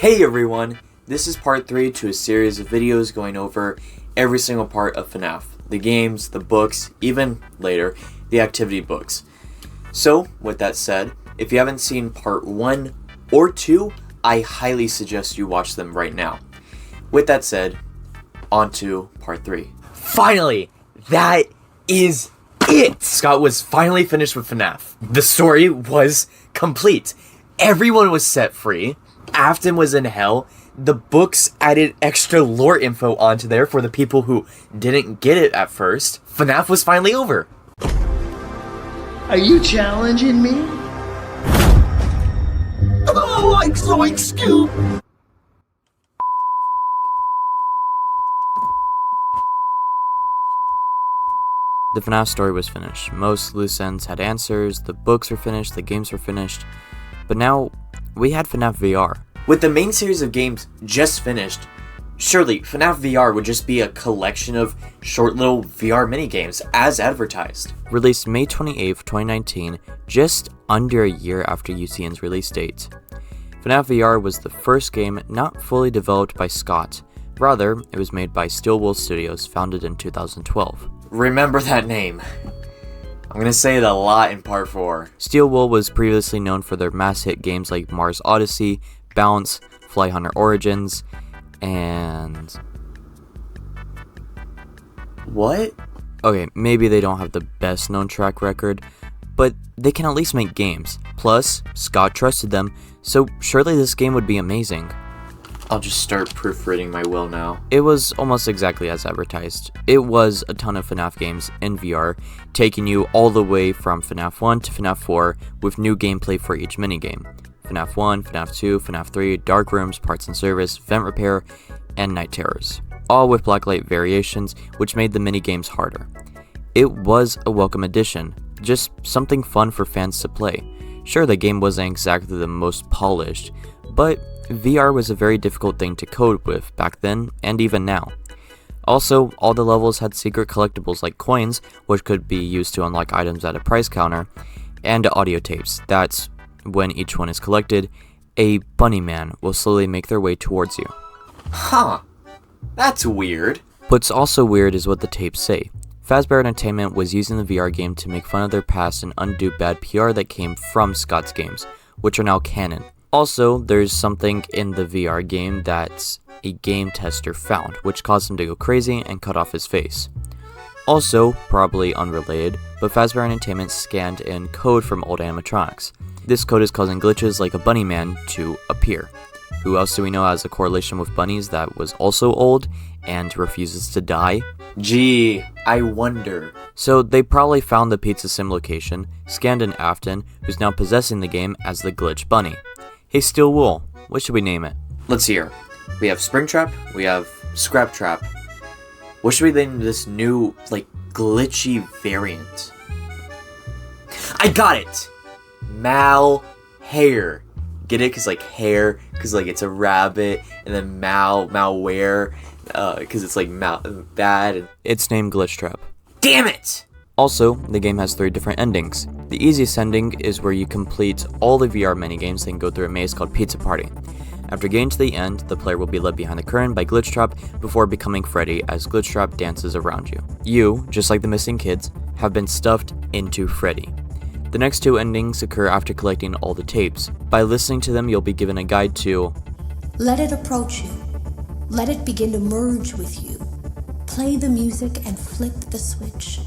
Hey everyone, this is part 3 to a series of videos going over every single part of FNAF. The games, the books, even later, the activity books. So, with that said, if you haven't seen part 1 or 2, I highly suggest you watch them right now. With that said, on to part 3. Finally! That is it! Scott was finally finished with FNAF. The story was complete. Everyone was set free. Afton was in hell. The books added extra lore info onto there for the people who didn't get it at first. FNAF was finally over. Are you challenging me? Oh, like Scoop! The FNAF story was finished. Most loose ends had answers, the books were finished, the games were finished, but now we had FNAF VR. With the main series of games just finished, surely FNAF VR would just be a collection of short little VR minigames as advertised. Released May 28th, 2019, just under a year after UCN's release date. FNAF VR was the first game not fully developed by Scott. Rather, it was made by Steelwool Studios, founded in 2012. Remember that name. I'm gonna say it a lot in part 4. Steelwool was previously known for their mass hit games like Mars Odyssey, Bounce, Fly Hunter Origins, and... What? Okay, maybe they don't have the best known track record, but they can at least make games. Plus, Scott trusted them, so surely this game would be amazing. I'll just start proofreading my will now. It was almost exactly as advertised. It was a ton of FNAF games in VR, taking you all the way from FNAF 1 to FNAF 4 with new gameplay for each minigame. FNAF 1, FNAF 2, FNAF 3, Dark Rooms, Parts and Service, Vent Repair, and Night Terrors. All with blacklight variations, which made the minigames harder. It was a welcome addition, just something fun for fans to play. Sure, the game wasn't exactly the most polished, but VR was a very difficult thing to code with back then, and even now. Also, all the levels had secret collectibles like coins, which could be used to unlock items at a price counter, and audio tapes. That's when each one is collected, a bunny man will slowly make their way towards you. Huh. That's weird. What's also weird is what the tapes say. Fazbear Entertainment was using the VR game to make fun of their past and undo bad PR that came from Scott's games, which are now canon. Also, there's something in the VR game that a game tester found, which caused him to go crazy and cut off his face. Also, probably unrelated, but Fazbear Entertainment scanned in code from old animatronics. This code is causing glitches like a bunny man to appear. Who else do we know has a correlation with bunnies that was also old and refuses to die? Gee, I wonder. So they probably found the Pizza Sim location, scanned in Afton, who's now possessing the game as the Glitch Bunny. Hey Steelwool, what should we name it? Let's see here. We have Springtrap, we have Scrap Trap. What should we name this new, glitchy variant? I got it! Mal-hair. Get it? Cause hair, cause it's a rabbit, and then malware, cause it's bad. And... It's named Glitch Trap. Damn it! Also, the game has 3 different endings. The easiest ending is where you complete all the VR minigames and go through a maze called Pizza Party. After getting to the end, the player will be led behind the curtain by Glitch Trap before becoming Freddy as Glitch Trap dances around you. You, just like the missing kids, have been stuffed into Freddy. The next 2 endings occur after collecting all the tapes. By listening to them, you'll be given a guide to... Let it approach you. Let it begin to merge with you. Play the music and flip the switch.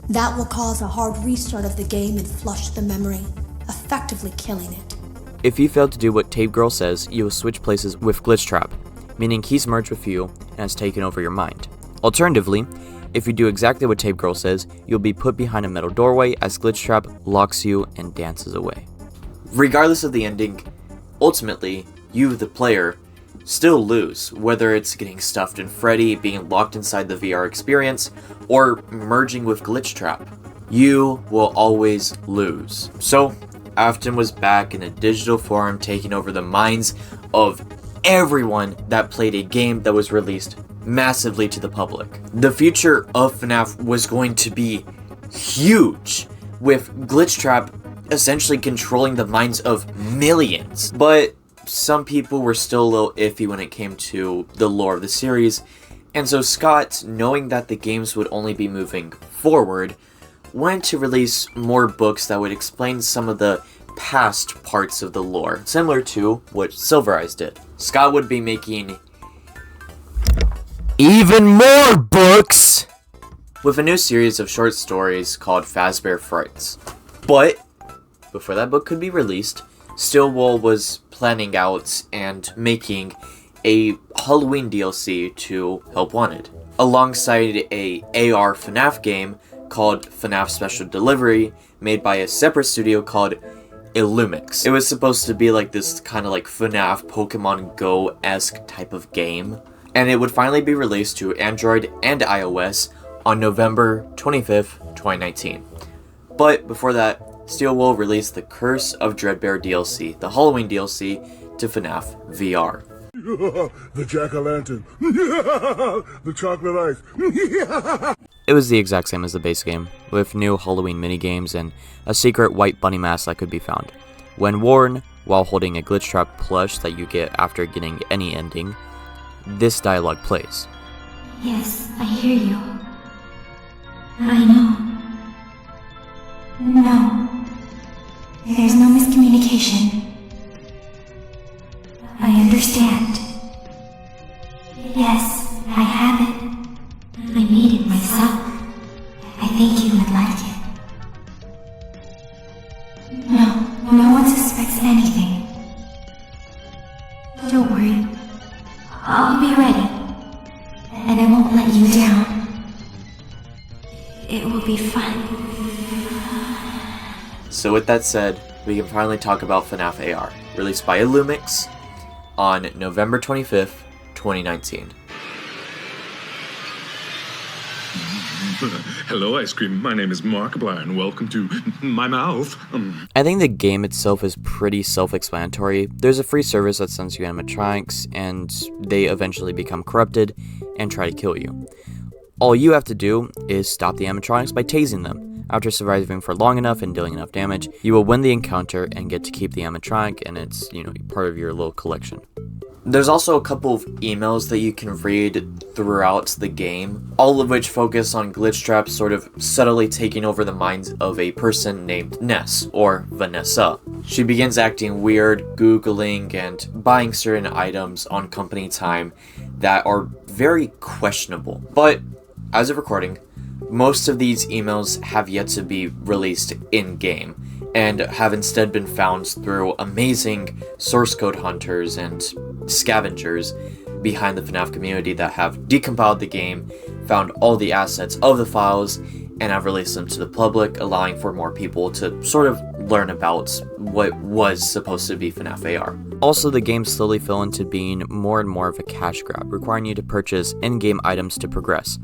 That will cause a hard restart of the game and flush the memory, effectively killing it. If you fail to do what Tape Girl says, you will switch places with Glitch Trap, meaning he's merged with you and has taken over your mind. Alternatively, if you do exactly what Tape Girl says, you'll be put behind a metal doorway as Glitch Trap locks you and dances away. Regardless of the ending, ultimately, you, the player, still lose, whether it's getting stuffed in Freddy, being locked inside the VR experience, or merging with Glitch Trap. You will always lose. So, Afton was back in a digital form, taking over the minds of everyone that played a game that was released massively to the public. The future of FNAF was going to be huge, with Glitch Trap essentially controlling the minds of millions. But some people were still a little iffy when it came to the lore of the series, and so Scott, knowing that the games would only be moving forward, wanted to release more books that would explain some of the past parts of the lore, similar to what Silver Eyes did. Scott would be making even more books with a new series of short stories called Fazbear Frights. But before that book could be released, Stillwell was planning out and making a Halloween DLC to Help Wanted, alongside a AR FNAF game called FNAF Special Delivery, made by a separate studio called Illumix. It was supposed to be like this kind of like FNAF Pokemon Go-esque type of game, and it would finally be released to Android and iOS on November 25th, 2019. But before that, Stillwell released the Curse of Dreadbear DLC, the Halloween DLC, to FNAF VR. The jack-o'-lantern. The chocolate ice. It was the exact same as the base game, with new Halloween minigames and a secret white bunny mask that could be found. When worn, while holding a glitch trap plush that you get after getting any ending, this dialogue plays. Yes, I hear you. I know. No. There's no miscommunication. I understand. Yes, I have it. I made it myself. I think you would like it. No one suspects anything. Don't worry. I'll be ready. And I won't let you down. It will be fun. So with that said, we can finally talk about FNAF AR, released by Illumix on November 25th, 2019. Hello, ice cream. My name is Markiplier, and welcome to my mouth. I think the game itself is pretty self-explanatory. There's a free service that sends you animatronics, and they eventually become corrupted and try to kill you. All you have to do is stop the animatronics by tasing them. After surviving for long enough and dealing enough damage, you will win the encounter and get to keep the animatronic, and it's, part of your little collection. There's also a couple of emails that you can read throughout the game, all of which focus on glitch traps sort of subtly taking over the minds of a person named Ness, or Vanessa. She begins acting weird, Googling and buying certain items on company time that are very questionable. But, as of recording, most of these emails have yet to be released in-game, and have instead been found through amazing source code hunters and scavengers behind the FNAF community that have decompiled the game, found all the assets of the files, and have released them to the public, allowing for more people to sort of learn about what was supposed to be FNAF AR. Also, the game slowly fell into being more and more of a cash grab, requiring you to purchase in-game items to progress.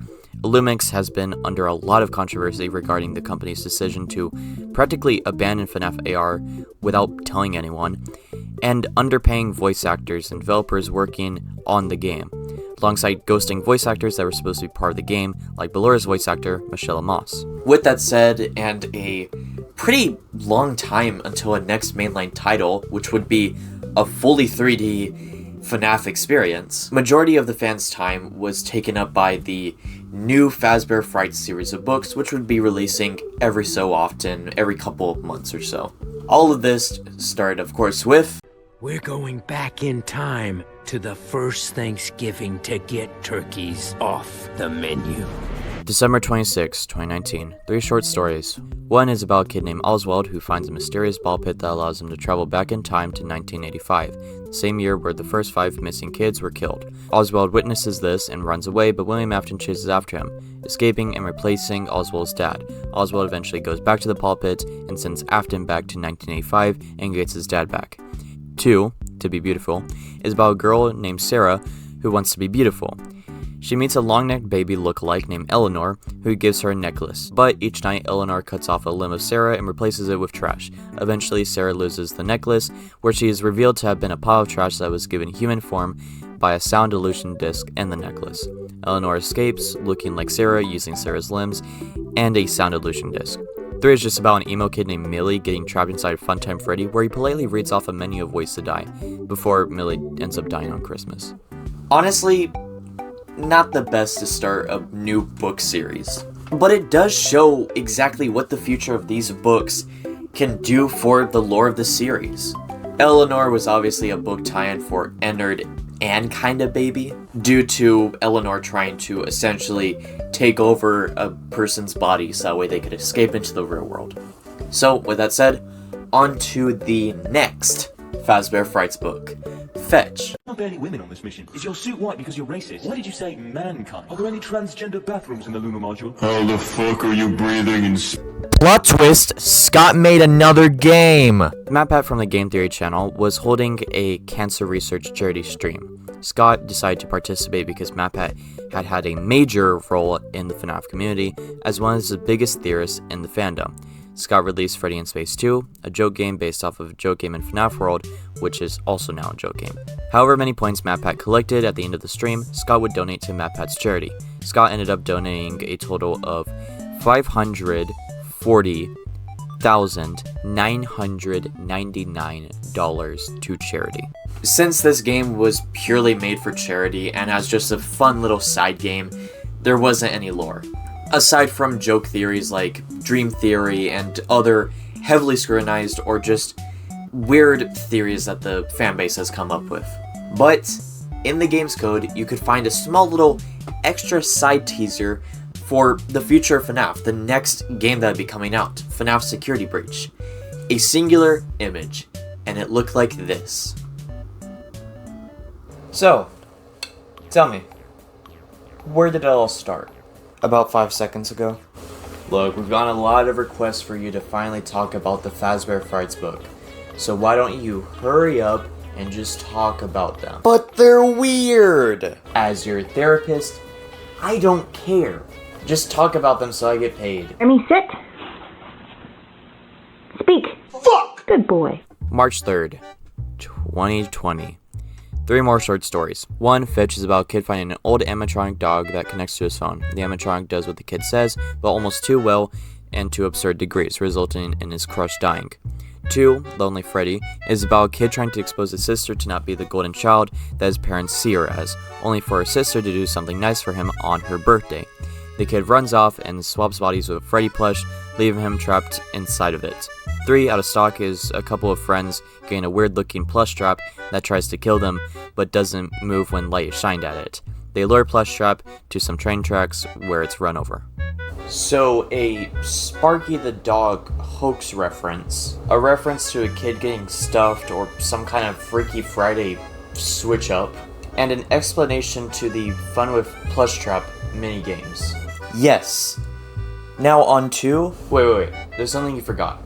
Illumix has been under a lot of controversy regarding the company's decision to practically abandon FNAF AR without telling anyone, and underpaying voice actors and developers working on the game, alongside ghosting voice actors that were supposed to be part of the game, like Ballora's voice actor, Michelle Moss. With that said, and a pretty long time until a next mainline title, which would be a fully 3D FNAF experience, majority of the fans' time was taken up by the new Fazbear Frights series of books, which would be releasing every so often, every couple of months or so. All of this started, of course, with... We're going back in time to the first Thanksgiving to get turkeys off the menu. December 26, 2019. 3 short stories. One is about a kid named Oswald who finds a mysterious ball pit that allows him to travel back in time to 1985, the same year where the first 5 missing kids were killed. Oswald witnesses this and runs away, but William Afton chases after him, escaping and replacing Oswald's dad. Oswald eventually goes back to the ball pit and sends Afton back to 1985 and gets his dad back. 2, To Be Beautiful, is about a girl named Sarah who wants to be beautiful. She meets a long-necked baby look-alike named Eleanor, who gives her a necklace, but each night Eleanor cuts off a limb of Sarah and replaces it with trash. Eventually, Sarah loses the necklace, where she is revealed to have been a pile of trash that was given human form by a sound illusion disc and the necklace. Eleanor escapes, looking like Sarah, using Sarah's limbs and a sound illusion disc. 3 is just about an emo kid named Millie getting trapped inside Funtime Freddy, where he politely reads off a menu of ways to die, before Millie ends up dying on Christmas. Honestly, not the best to start a new book series. But it does show exactly what the future of these books can do for the lore of the series. Eleanor was obviously a book tie-in for Ennard and Kinda Baby, due to Eleanor trying to essentially take over a person's body so that way they could escape into the real world. So, with that said, on to the next Fazbear Frights book, Fetch. There are barely women on this mission. Is your suit white because you're racist? Why did you say mankind? Are there any transgender bathrooms in the lunar module? How the fuck are you breathing in Plot twist, Scott made another game! MatPat from the Game Theory channel was holding a cancer research charity stream. Scott decided to participate because MatPat had a major role in the FNAF community as one of the biggest theorists in the fandom. Scott released Freddy in Space 2, a joke game based off of a joke game in FNAF World, which is also now a joke game. However many points MatPat collected at the end of the stream, Scott would donate to MatPat's charity. Scott ended up donating a total of $540,999 to charity. Since this game was purely made for charity and as just a fun little side game, there wasn't any lore. Aside from joke theories like Dream Theory and other heavily scrutinized or just weird theories that the fanbase has come up with. But in the game's code, you could find a small little extra side teaser for the future of FNAF, the next game that would be coming out, FNAF Security Breach. A singular image, and it looked like this. So, tell me, where did it all start? About 5 seconds ago. Look, we've gotten a lot of requests for you to finally talk about the Fazbear Frights book. So why don't you hurry up and just talk about them? But they're weird! As your therapist, I don't care. Just talk about them so I get paid. Let me sit. Speak. Fuck! Good boy. March 3rd, 2020. 3 more short stories. 1, Fetch is about a kid finding an old animatronic dog that connects to his phone. The animatronic does what the kid says, but almost too well and to absurd degrees, resulting in his crush dying. 2, Lonely Freddy, is about a kid trying to expose his sister to not be the golden child that his parents see her as, only for her sister to do something nice for him on her birthday. The kid runs off and swaps bodies with a Freddy plush, leaving him trapped inside of it. 3, out of stock, is a couple of friends getting a weird-looking plush trap that tries to kill them, but doesn't move when light is shined at it. They lure plush trap to some train tracks where it's run over. So, a Sparky the Dog hoax reference, a reference to a kid getting stuffed or some kind of Freaky Friday switch up, and an explanation to the Fun with Plush Trap minigames. Yes. Now on to... Wait. There's something you forgot.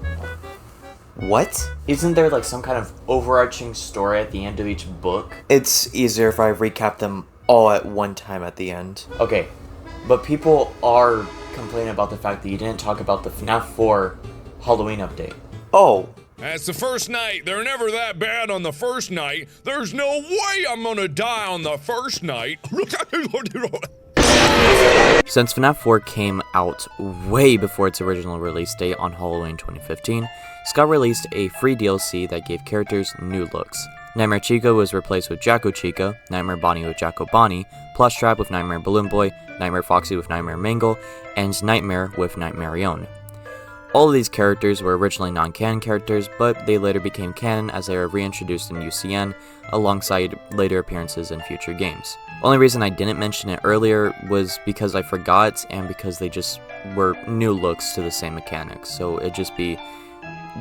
What? Isn't there like some kind of overarching story at the end of each book? It's easier if I recap them all at one time at the end. Okay, but people are complaining about the fact that you didn't talk about the FNAF 4 Halloween update. Oh. That's the first night. They're never that bad on the first night. There's no way I'm gonna die on the first night. Since FNAF 4 came out way before its original release date on Halloween 2015, Scott released a free DLC that gave characters new looks. Nightmare Chica was replaced with Jacko Chica, Nightmare Bonnie with Jacko Bonnie, Plush Trap with Nightmare Balloon Boy, Nightmare Foxy with Nightmare Mangle, and Nightmare with Nightmarion. All of these characters were originally non-canon characters, but they later became canon as they were reintroduced in UCN, alongside later appearances in future games. Only reason I didn't mention it earlier was because I forgot, and because they just were new looks to the same mechanics, so it'd just be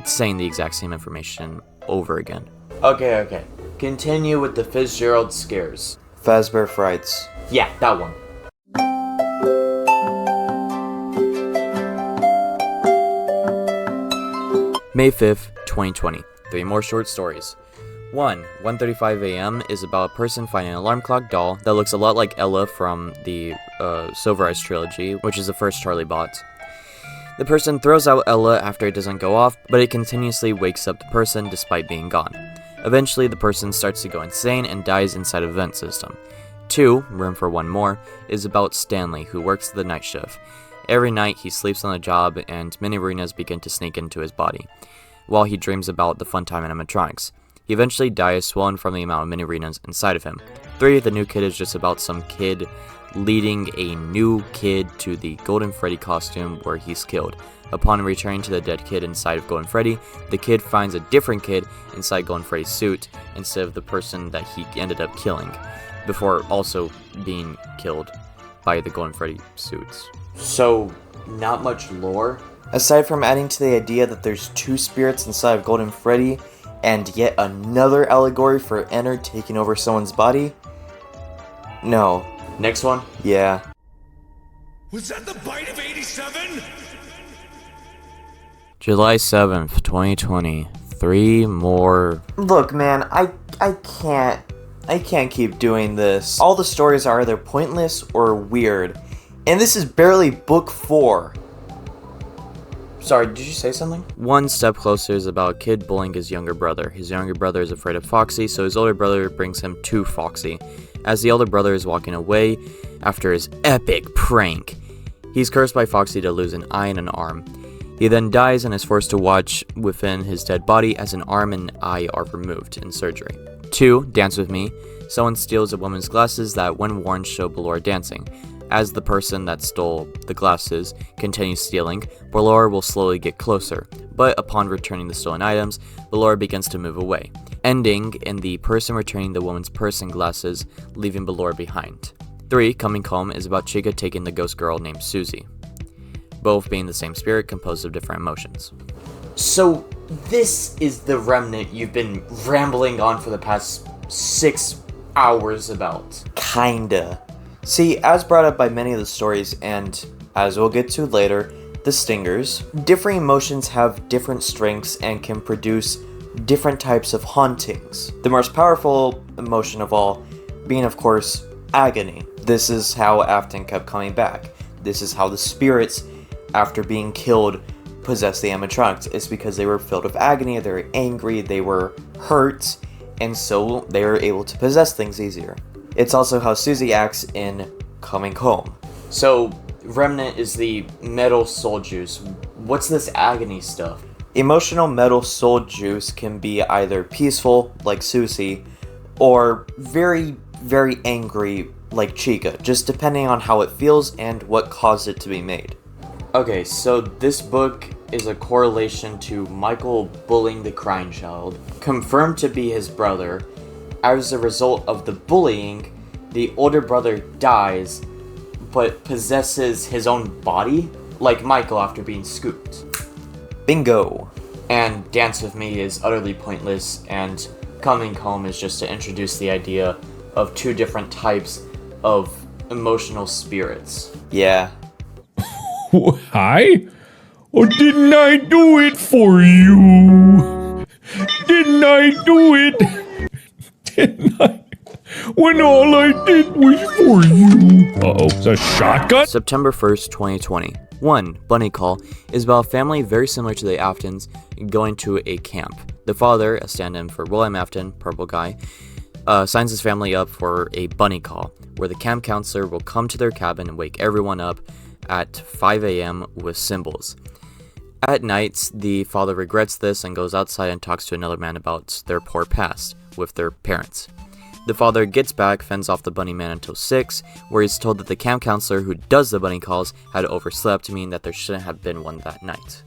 saying the exact same information over again. Okay. Continue with the Fitzgerald scares. Fazbear Frights. Yeah, that one. May 5th, 2020. 3 more short stories. 1, 1:35 a.m. is about a person finding an alarm clock doll that looks a lot like Ella from the Silver Eyes trilogy, which is the first Charlie bought. The person throws out Ella after it doesn't go off, but it continuously wakes up the person despite being gone. Eventually, the person starts to go insane and dies inside a vent system. 2, Room for One More, is about Stanley, who works the night shift. Every night he sleeps on the job and mini arenas begin to sneak into his body, while he dreams about the fun time animatronics. He eventually dies, swollen from the amount of mini arenas inside of him. 3, the new kid is just about some kid leading a new kid to the Golden Freddy costume where he's killed. Upon returning to the dead kid inside of Golden Freddy, the kid finds a different kid inside Golden Freddy's suit instead of the person that he ended up killing, before also being killed by the Golden Freddy suits. So, not much lore? Aside from adding to the idea that there's 2 spirits inside of Golden Freddy, and yet another allegory for Enter taking over someone's body? No. Next one? Yeah. Was that the bite of 87? July 7th, 2020. 3 more. Look, man, I can't keep doing this. All the stories are either pointless or weird. And this is barely book 4. Sorry, did you say something? One Step Closer is about a kid bullying his younger brother. His younger brother is afraid of Foxy, so his older brother brings him to Foxy. As the older brother is walking away after his epic prank, he's cursed by Foxy to lose an eye and an arm. He then dies and is forced to watch within his dead body as an arm and eye are removed in surgery. 2, Dance With Me. Someone steals a woman's glasses that, when worn, show Ballora dancing. As the person that stole the glasses continues stealing, Ballora will slowly get closer, but upon returning the stolen items, Ballora begins to move away, ending in the person returning the woman's purse and glasses, leaving Ballora behind. 3, Coming Home is about Chica taking the ghost girl named Susie, both being the same spirit composed of different emotions. So, this is the remnant you've been rambling on for the past 6 hours about. Kinda. See, as brought up by many of the stories, and as we'll get to later, the stingers, different emotions have different strengths and can produce different types of hauntings. The most powerful emotion of all being, of course, agony. This is how Afton kept coming back. This is how the spirits, after being killed, possessed the animatronics. It's because they were filled with agony, they were angry, they were hurt, and so they were able to possess things easier. It's also how Susie acts in Coming Home. So, remnant is the metal soul juice. What's this agony stuff? Emotional metal soul juice can be either peaceful, like Susie, or very, very angry, like Chica, just depending on how it feels and what caused it to be made. Okay, so this book is a correlation to Michael bullying the crying child, confirmed to be his brother. As a result of the bullying, the older brother dies, but possesses his own body, like Michael after being scooped. Bingo! And Dance With Me is utterly pointless, and Coming Home is just to introduce the idea of 2 different types of emotional spirits. Yeah. Hi? Or didn't I do it for you? Didn't I do it? Didn't I? When all I did was for you. Uh-oh, it's a shotgun? September 1st, 2020. 1. Bunny Call is about a family very similar to the Aftons going to a camp. The father, a stand-in for William Afton, purple guy, signs his family up for a bunny call, where the camp counselor will come to their cabin and wake everyone up at 5 a.m. with symbols. At night, the father regrets this and goes outside and talks to another man about their poor past with their parents. The father gets back, fends off the bunny man until 6, where he's told that the camp counselor who does the bunny calls had overslept, meaning that there shouldn't have been one that night.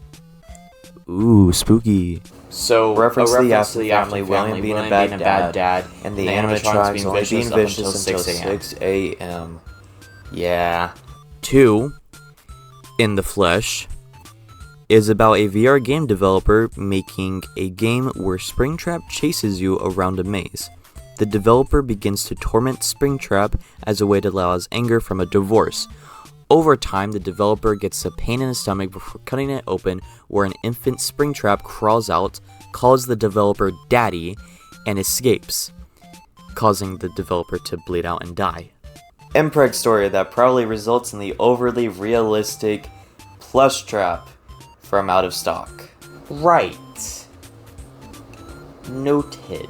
Ooh, spooky. So, reference to the Afton family, William being a bad dad, and the animatronics only being vicious until 6 a.m. Yeah. 2. In the Flesh is about a VR game developer making a game where Springtrap chases you around a maze. The developer begins to torment Springtrap as a way to allow his anger from a divorce. Over time, the developer gets a pain in his stomach before cutting it open, where an infant Springtrap crawls out, calls the developer daddy, and escapes, causing the developer to bleed out and die. Impreg story that probably results in the overly realistic plush trap from Out of Stock. Right. Noted.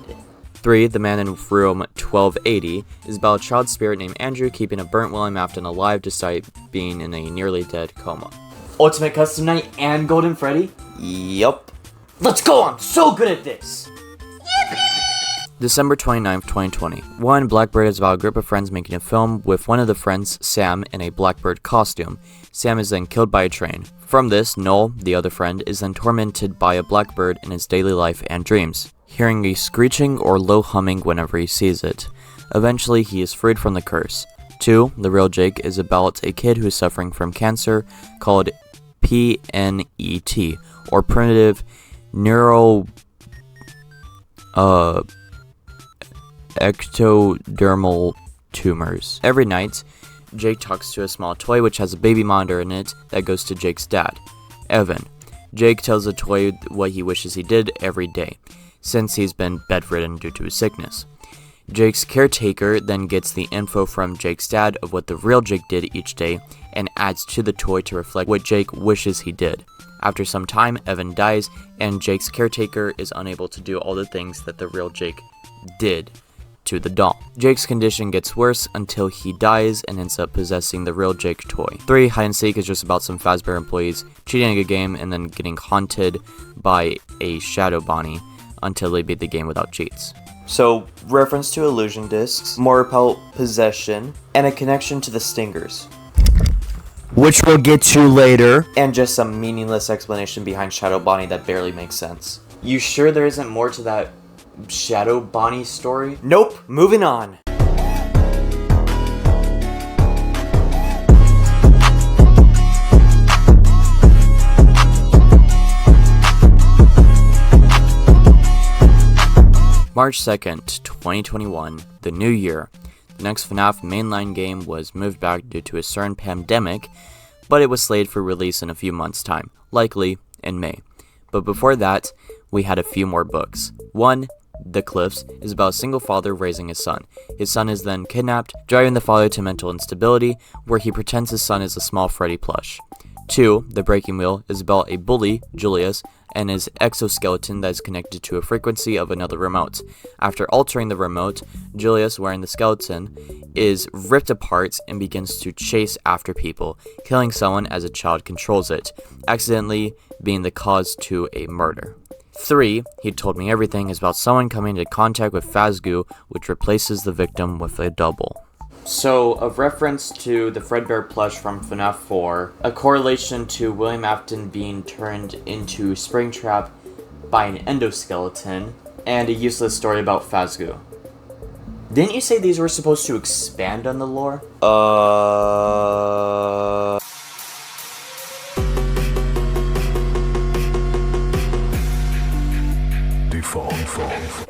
3. The Man in Room 1280 is about a child spirit named Andrew keeping a burnt William Afton alive despite being in a nearly dead coma. Ultimate Custom Night and Golden Freddy? Yup. Let's go! I'm so good at this! December 29th, 2020. Blackbird is about a group of friends making a film with one of the friends, Sam, in a Blackbird costume. Sam is then killed by a train. From this, Noel, the other friend, is then tormented by a blackbird in his daily life and dreams, hearing a screeching or low humming whenever he sees it. Eventually, he is freed from the curse. 2. The Real Jake is about a kid who is suffering from cancer called PNET, or primitive ectodermal tumors. Every night, Jake talks to a small toy which has a baby monitor in it that goes to Jake's dad, Evan. Jake tells the toy what he wishes he did every day, since he's been bedridden due to his sickness. Jake's caretaker then gets the info from Jake's dad of what the real Jake did each day and adds to the toy to reflect what Jake wishes he did. After some time, Evan dies, and Jake's caretaker is unable to do all the things that the real Jake did to the doll. Jake's condition gets worse until he dies and ends up possessing the real Jake toy. 3. Hide and Seek is just about some Fazbear employees cheating a game and then getting haunted by a shadow Bonnie until they beat the game without cheats. So, reference to illusion discs, more about possession, and a connection to the Stingers. Which we'll get to later. And just some meaningless explanation behind Shadow Bonnie that barely makes sense. You sure there isn't more to that Shadow Bonnie story? Nope, moving on. March 2nd, 2021, the new year. The next FNAF mainline game was moved back due to a certain pandemic, but it was slated for release in a few months' time, likely in May. But before that, we had a few more books. 1. The Cliffs is about a single father raising his son. His son is then kidnapped, driving the father to mental instability, where he pretends his son is a small Freddy plush. 2. The Breaking Wheel is about a bully, Julius, and his exoskeleton that is connected to a frequency of another remote. After altering the remote, Julius, wearing the skeleton, is ripped apart and begins to chase after people, killing someone as a child controls it, accidentally being the cause to a murder. 3. He Told Me Everything is about someone coming into contact with Fazgoo, which replaces the victim with a double. So, a reference to the Fredbear plush from FNAF 4, a correlation to William Afton being turned into Springtrap by an endoskeleton, and a useless story about Fazgoo. Didn't you say these were supposed to expand on the lore?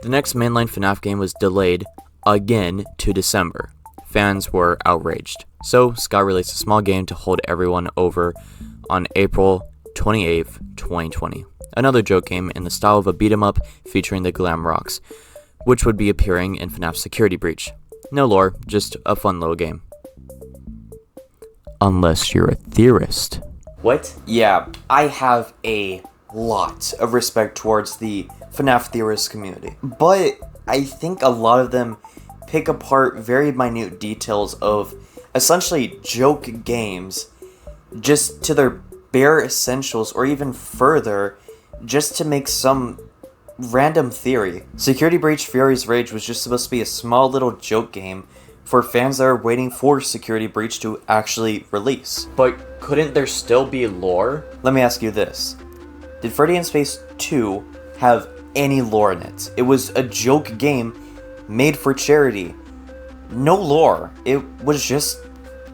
The next mainline FNAF game was delayed, again, to December. Fans were outraged, so Scott released a small game to hold everyone over on April 28th, 2020. Another joke game in the style of a beat-em-up featuring the Glam Rocks, which would be appearing in FNAF Security Breach. No lore, just a fun little game. Unless you're a theorist. What? Yeah, I have a lot of respect towards the FNAF theorist community, but I think a lot of them pick apart very minute details of essentially joke games just to their bare essentials, or even further, just to make some random theory. Security Breach Fury's Rage was just supposed to be a small little joke game for fans that are waiting for Security Breach to actually release. But couldn't there still be lore? Let me ask you this. Did Freddy in Space 2 have any lore in it? It was a joke game made for charity. No lore. It was just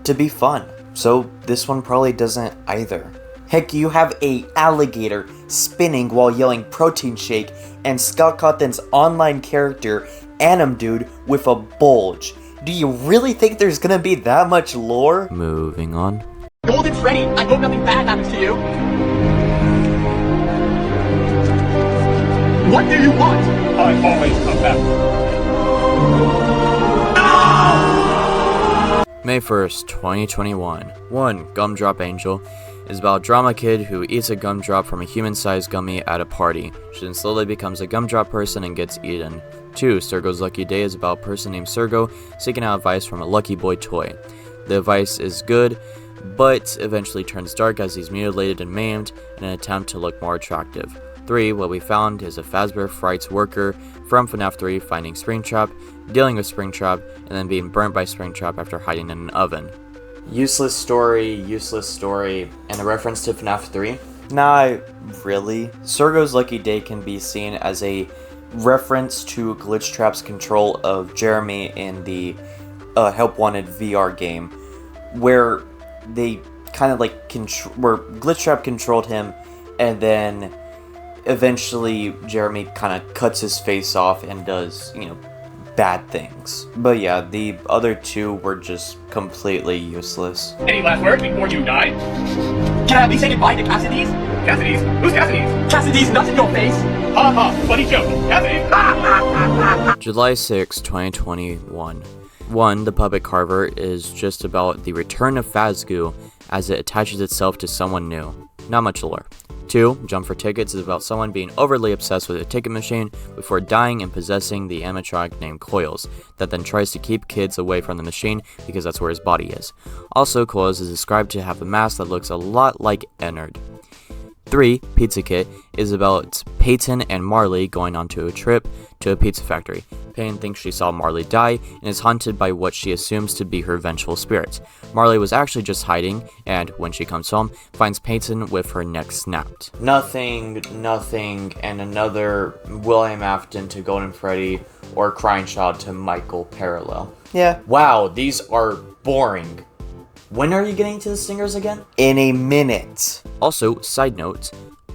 to be fun. So this one probably doesn't either. Heck, you have a alligator spinning while yelling protein shake, and Scott Cawthon's online character, Anim Dude, with a bulge. Do you really think there's gonna be that much lore? Moving on. Golden Freddy, I hope nothing bad happens to you. What do you want? I always come back. May 1st, 2021. 1. Gumdrop Angel is about a drama kid who eats a gumdrop from a human-sized gummy at a party. She then slowly becomes a gumdrop person and gets eaten 2. Sergo's Lucky Day is about a person named Sergo seeking out advice from a Lucky Boy toy. The advice is good, but eventually turns dark as he's mutilated and maimed in an attempt to look more attractive. 3. What we found is a Fazbear Frights worker from FNAF 3 finding Springtrap, dealing with Springtrap, and then being burnt by Springtrap after hiding in an oven. Useless story, and a reference to FNAF 3? Not really. Sergo's Lucky Day can be seen as a reference to Glitchtrap's control of Jeremy in the Help Wanted VR game, where they kind of like where Glitchtrap controlled him, and then eventually Jeremy kind of cuts his face off and does, bad things. But yeah, the other two were just completely useless. Any last words before you die? Can I at least say goodbye to Cassidy's? Cassidy's? Who's Cassidy's? Cassidy's nuts in your face? Ha ha, funny joke. Cassidy's! July 6, 2021. 1. The Puppet Carver is just about the return of Fazgoo as it attaches itself to someone new. Not much lore. 2. Jump for Tickets is about someone being overly obsessed with a ticket machine before dying and possessing the animatronic named Coils, that then tries to keep kids away from the machine because that's where his body is. Also, Coils is described to have a mask that looks a lot like Ennard. 3. Pizza Kit is about Peyton and Marley going onto a trip to a pizza factory. Peyton thinks she saw Marley die and is haunted by what she assumes to be her vengeful spirit. Marley was actually just hiding, and when she comes home, finds Peyton with her neck snapped. Nothing, and another William Afton to Golden Freddy or Crying Child to Michael parallel. Yeah. Wow, these are boring. When are you getting to the singers again? In a minute. Also, side note,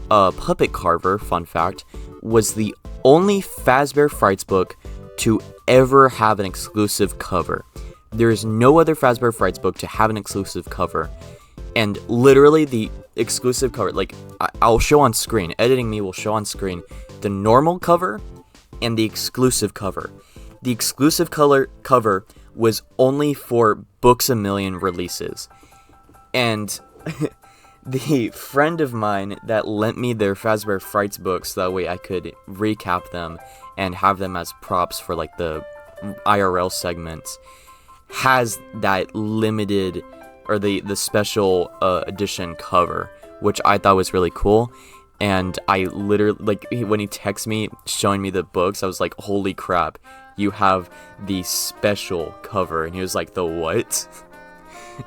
Puppet Carver, fun fact, was the only Fazbear Frights book to ever have an exclusive cover. There is no other Fazbear Frights book to have an exclusive cover. And literally the exclusive cover, like, I'll show on screen, editing me will show on screen the normal cover and the exclusive cover. The exclusive cover was only for Books A Million releases. And the friend of mine that lent me their Fazbear Frights books, that way I could recap them and have them as props for like the IRL segments, has that limited or the special edition cover, which I thought was really cool. And I literally, like, when he texted me showing me the books, I was like, holy crap, you have the special cover. And he was like, the what?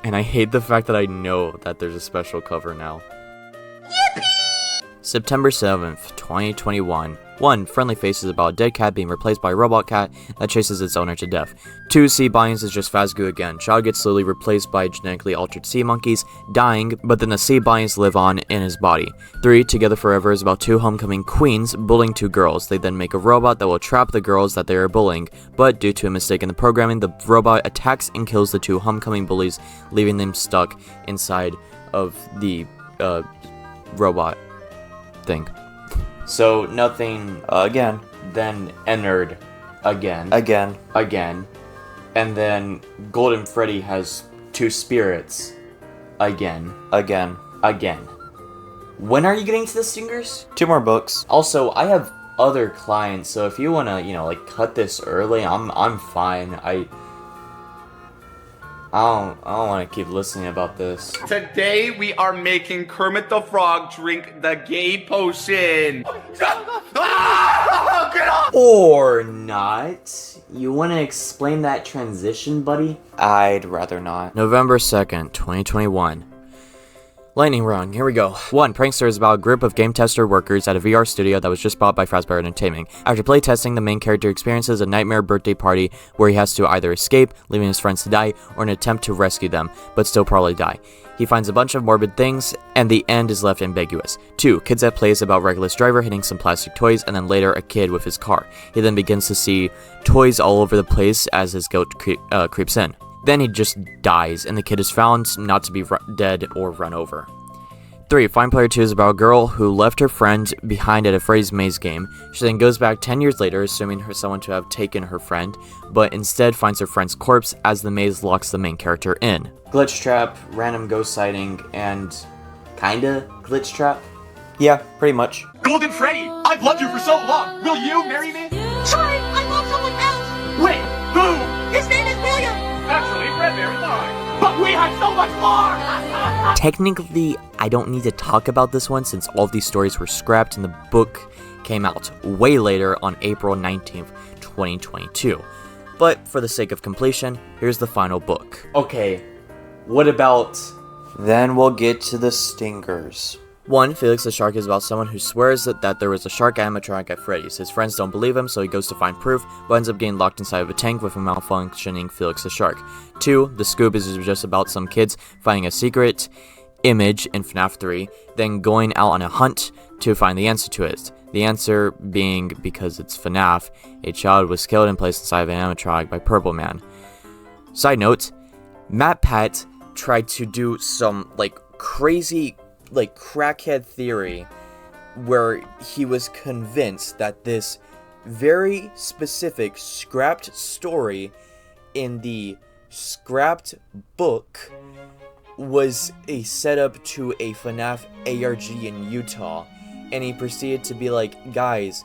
And I hate the fact that I know that there's a special cover now. Yippee! September 7th, 2021. 1. Friendly Face is about a dead cat being replaced by a robot cat that chases its owner to death. 2. Sea Bions is just Fazgoo again. Child gets slowly replaced by genetically altered sea monkeys, dying, but then the Sea Bions live on in his body. 3. Together Forever is about 2 homecoming queens bullying 2 girls. They then make a robot that will trap the girls that they are bullying, but due to a mistake in the programming, the robot attacks and kills the 2 homecoming bullies, leaving them stuck inside of the robot thing. So nothing again. Then Ennard again. And then Golden Freddy has 2 spirits again. When are you getting to the singers? 2 more books. Also, I have other clients, so if you wanna, like cut this early, I'm fine. I don't want to keep listening about this. Today we are making Kermit the Frog drink the gay potion. Get off! Or not. You want to explain that transition, buddy? I'd rather not. November 2nd, 2021. Lightning round, here we go. 1. Prankster is about a group of game tester workers at a VR studio that was just bought by Fazbear Entertainment. After playtesting, the main character experiences a nightmare birthday party where he has to either escape, leaving his friends to die, or an attempt to rescue them, but still probably die. He finds a bunch of morbid things, and the end is left ambiguous. 2. Kids at Play is about Reckless Driver hitting some plastic toys, and then later a kid with his car. He then begins to see toys all over the place as his guilt creeps in. Then he just dies, and the kid is found not to be dead or run over. 3. Fine Player 2 is about a girl who left her friend behind at a Freddy's Maze game. She then goes back 10 years later, assuming someone to have taken her friend, but instead finds her friend's corpse as the maze locks the main character in. Glitch Trap, random ghost sighting, and kinda Glitch Trap? Yeah, pretty much. Golden Freddy, I've loved you for so long. Will you marry me? Sorry, I love Wait, who? His name is William! Actually, Fredbear is mine. But we have so much more! Technically, I don't need to talk about this one since all of these stories were scrapped and the book came out way later on April 19th, 2022. But for the sake of completion, here's the final book. Okay, what about... Then we'll get to the stingers. 1. Felix the Shark is about someone who swears that there was a shark animatronic at Freddy's. His friends don't believe him, so he goes to find proof, but ends up getting locked inside of a tank with a malfunctioning Felix the Shark. 2. The Scoop is just about some kids finding a secret image in FNAF 3, then going out on a hunt to find the answer to it. The answer being, because it's FNAF, a child was killed and placed inside of an animatronic by Purple Man. Side note, MatPat tried to do some, crazy, crackhead theory where he was convinced that this very specific scrapped story in the scrapped book was a setup to a FNAF ARG in Utah, and he proceeded to be like, guys,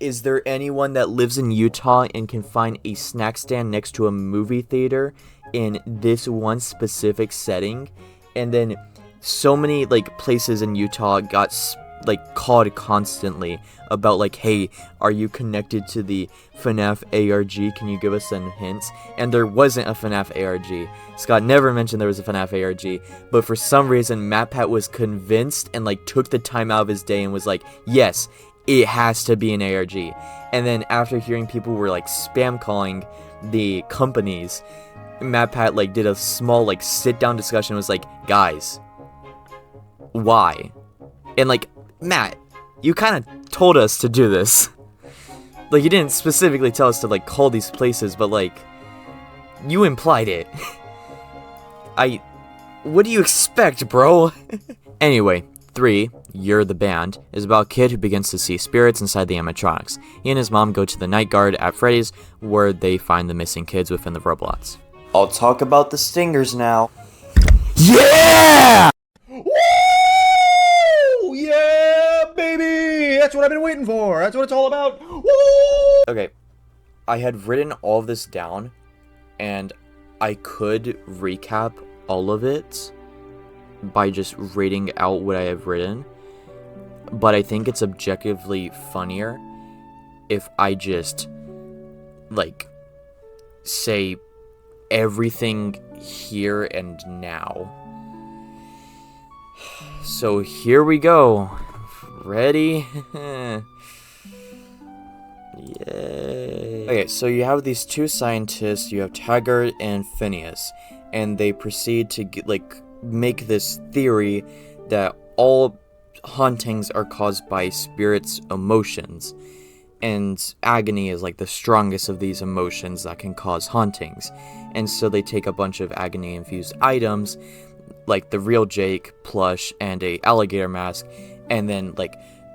is there anyone that lives in Utah and can find a snack stand next to a movie theater in this one specific setting? And then so many places in Utah got called constantly about hey, are you connected to the FNAF ARG? Can you give us some hints? And there wasn't a FNAF ARG. Scott never mentioned there was a FNAF ARG, but for some reason MatPat was convinced and took the time out of his day and was like, yes, it has to be an ARG. And then after hearing people were spam calling the companies, MatPat did a small sit down discussion and was like, guys, why? And Matt, you kind of told us to do this. You didn't specifically tell us to call these places, but you implied it. What do you expect, bro? Anyway, 3, You're the Band, is about a kid who begins to see spirits inside the animatronics. He and his mom go to the night guard at Freddy's, where they find the missing kids within the robots. I'll talk about the stingers now. Yeah! Woo! Yeah, baby! That's what I've been waiting for. That's what it's all about. Woo! Okay, I had written all of this down, and I could recap all of it by just reading out what I have written, but I think it's objectively funnier if I just, say everything here and now. So here we go. Ready? Yay. Okay, so you have these two scientists, you have Taggart and Phineas, and they proceed to make this theory that all hauntings are caused by spirits' emotions, and agony is the strongest of these emotions that can cause hauntings. And so they take a bunch of agony infused items like the real Jake plush and a alligator mask, and then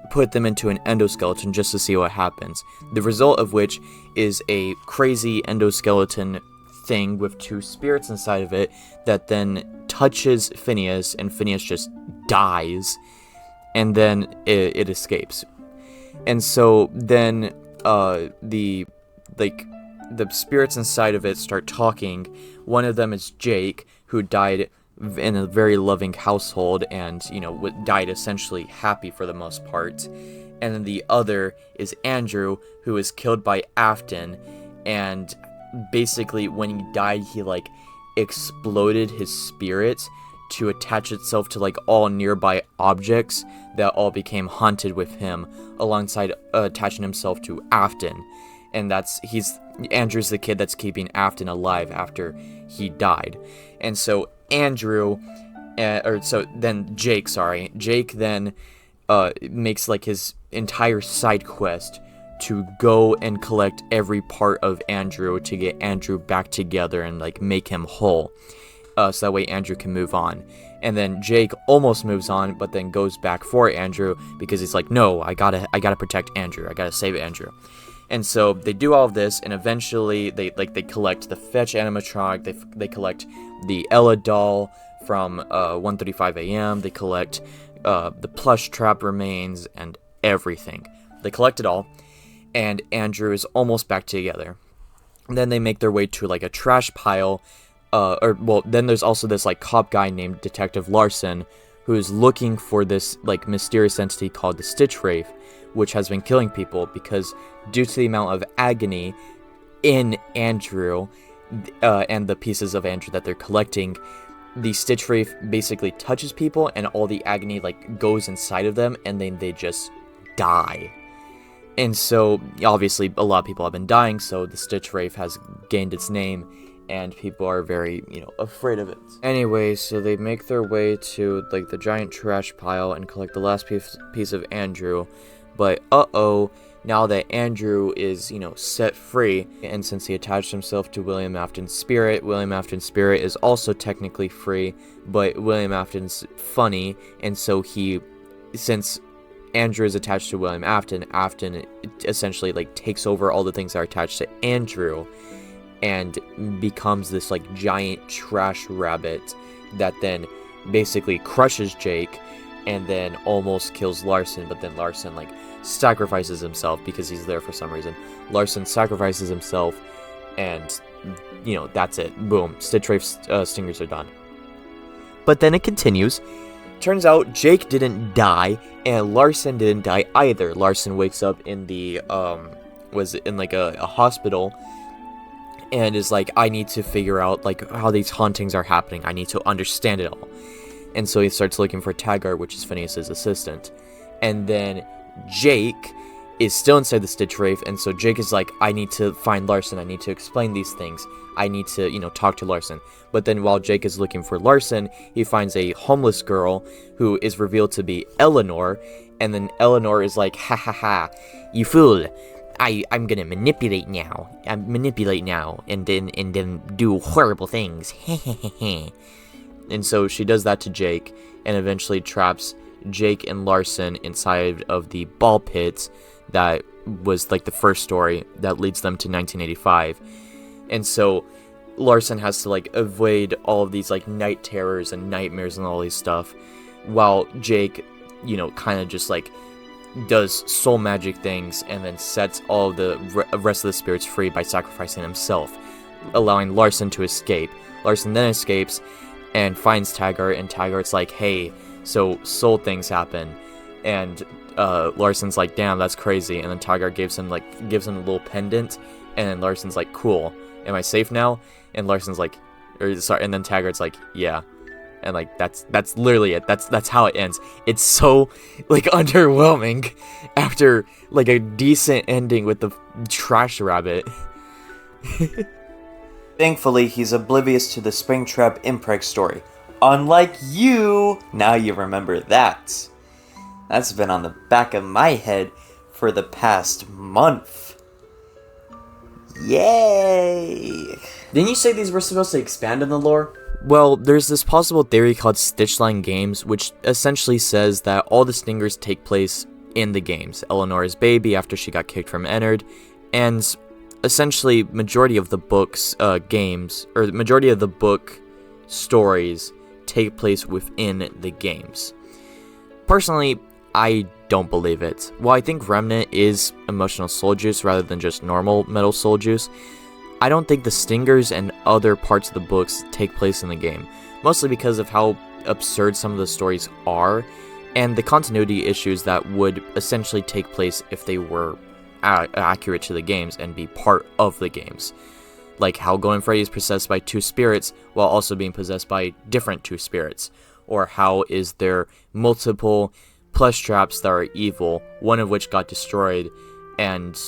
put them into an endoskeleton just to see what happens. The result of which is a crazy endoskeleton thing with two spirits inside of it that then touches Phineas, and Phineas just dies, and then it escapes. And so then the spirits inside of it start talking. One of them is Jake, who died in a very loving household and, died essentially happy for the most part. And then the other is Andrew, who was killed by Afton, and basically when he died, he exploded his spirit to attach itself to all nearby objects that all became haunted with him, alongside attaching himself to Afton. And Andrew's the kid that's keeping Afton alive after he died. And so Jake then makes his entire side quest to go and collect every part of Andrew to get Andrew back together and make him whole, so that way Andrew can move on. And then Jake almost moves on, but then goes back for Andrew because he's like, no, I gotta protect Andrew, I gotta save Andrew. And so they do all of this, and eventually they collect the Fetch animatronic, they collect the Ella doll from 1:35 a.m. They collect the plush trap remains and everything. They collect it all, and Andrew is almost back together. Then they make their way to like a trash pile, then there's also this like cop guy named Detective Larson, who's looking for this like mysterious entity called the Stitch Wraith, which has been killing people because due to the amount of agony in Andrew, and the pieces of Andrew that they're collecting, the Stitch Wraith basically touches people and all the agony like goes inside of them and then they just die. And so, obviously, a lot of people have been dying, so the Stitch Wraith has gained its name, and people are very, afraid of it. Anyway, so they make their way to, like, the giant trash pile and collect the last piece of Andrew, but, now that Andrew is, set free, and since he attached himself to William Afton's spirit is also technically free, but William Afton's funny, and so since Andrew is attached to William Afton essentially like takes over all the things that are attached to Andrew and becomes this like giant trash rabbit that then basically crushes Jake and then almost kills Larson, but then Larson like sacrifices himself because he's there for some reason. Larson sacrifices himself and that's it. Boom. Stitch Wraith's stingers are done. But then it continues. Turns out Jake didn't die, and Larson didn't die either. Larson wakes up in the, was in like a hospital, and is like, I need to figure out like how these hauntings are happening. I need to understand it all. And so he starts looking for Taggart, which is Phineas's assistant. And then Jake is still inside the Stitch Wraith, and so Jake is like, I need to find Larson. I need to explain these things. I need to, talk to Larson. But then while Jake is looking for Larson, he finds a homeless girl who is revealed to be Eleanor. And then Eleanor is like, ha ha ha, you fool. I'm gonna manipulate now. And then do horrible things. And so she does that to Jake and eventually traps Jake and Larson inside of the ball pit that was like the first story that leads them to 1985. And so Larson has to like avoid all of these like night terrors and nightmares and all these stuff, while Jake, kind of just like does soul magic things and then sets all the rest of the spirits free by sacrificing himself, allowing Larson to escape. Larson then escapes and finds Taggart, and Taggart's like, hey, so soul things happen, and Larson's like, damn, that's crazy. And then Taggart gives him a little pendant, and then Larson's like, cool, am I safe now? And Larson's like, and then Taggart's like, yeah. And like that's literally it. That's how it ends. It's so like underwhelming after like a decent ending with the trash rabbit. Thankfully, he's oblivious to the Springtrap Impreg story. Unlike you, now you remember that. That's been on the back of my head for the past month. Yay! Didn't you say these were supposed to expand on the lore? Well, there's this possible theory called Stitchline Games, which essentially says that all the stingers take place in the games. Eleanor's baby after she got kicked from Ennard, and essentially majority of the book's majority of the book stories take place within the games. Personally, I don't believe it. While I think Remnant is emotional soul juice rather than just normal metal soul juice, I don't think the stingers and other parts of the books take place in the game, mostly because of how absurd some of the stories are, and the continuity issues that would essentially take place if they were accurate to the games and be part of the games. Like how Golden Freddy is possessed by two spirits while also being possessed by different two spirits, or how is there multiple plush traps that are evil, one of which got destroyed, and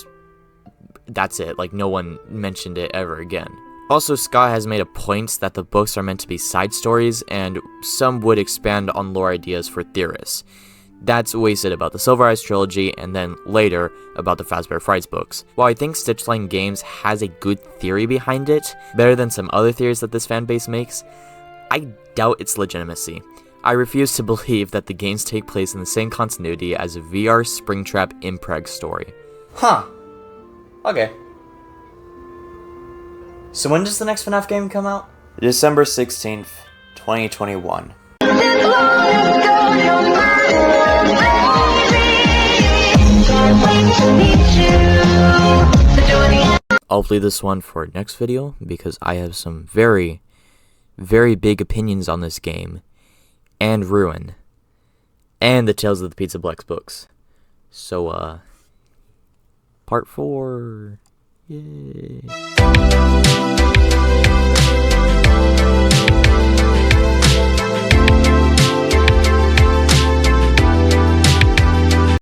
that's it. Like, no one mentioned it ever again. Also, Scott has made a point that the books are meant to be side stories, and some would expand on lore ideas for theorists. That's what he said about the Silver Eyes trilogy, and then later about the Fazbear Frights books. While I think Stitchline Games has a good theory behind it, better than some other theories that this fanbase makes, I doubt its legitimacy. I refuse to believe that the games take place in the same continuity as a VR Springtrap Impreg story. Huh. Okay. So when does the next FNAF game come out? December 16th, 2021. I'll leave this one for next video because I have some very, very big opinions on this game, and Ruin, and the Tales of the Pizza Plex books. So, part 4. Yay.